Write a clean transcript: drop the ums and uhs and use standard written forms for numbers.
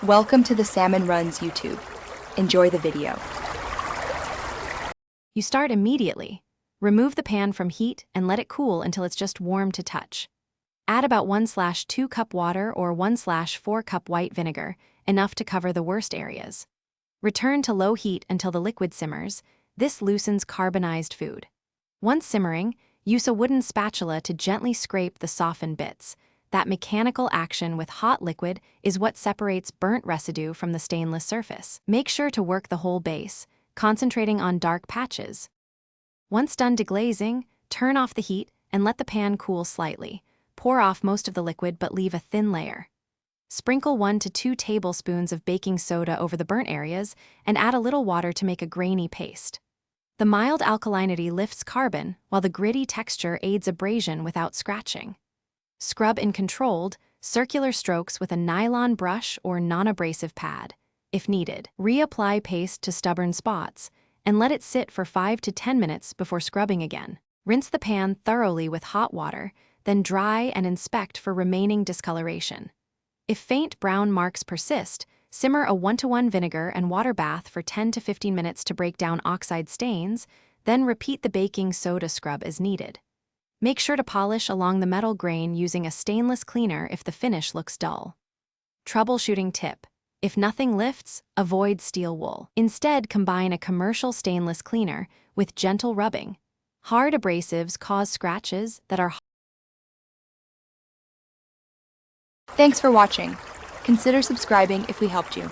Welcome to the Salmon Runs YouTube. Enjoy the video. You start immediately. Remove the pan from heat and let it cool until it's just warm to touch. Add about 1/2 cup water or 1/4 cup white vinegar, enough to cover the worst areas. Return to low heat until the liquid simmers. This loosens carbonized food. Once simmering, use a wooden spatula to gently scrape the softened bits. That mechanical action with hot liquid is what separates burnt residue from the stainless surface. Make sure to work the whole base, concentrating on dark patches. Once done deglazing, turn off the heat and let the pan cool slightly. Pour off most of the liquid but leave a thin layer. Sprinkle 1 to 2 tablespoons of baking soda over the burnt areas and add a little water to make a grainy paste. The mild alkalinity lifts carbon, while the gritty texture aids abrasion without scratching. Scrub in controlled, circular strokes with a nylon brush or non-abrasive pad. If needed, reapply paste to stubborn spots and let it sit for 5 to 10 minutes before scrubbing again. Rinse the pan thoroughly with hot water, then dry and inspect for remaining discoloration. If faint brown marks persist, simmer a 1-to-1 vinegar and water bath for 10 to 15 minutes to break down oxide stains, then repeat the baking soda scrub as needed. Make sure to polish along the metal grain using a stainless cleaner if the finish looks dull. Troubleshooting tip: if nothing lifts, avoid steel wool. Instead, combine a commercial stainless cleaner with gentle rubbing. Hard abrasives cause scratches that are Thanks for watching. Consider subscribing if we helped you.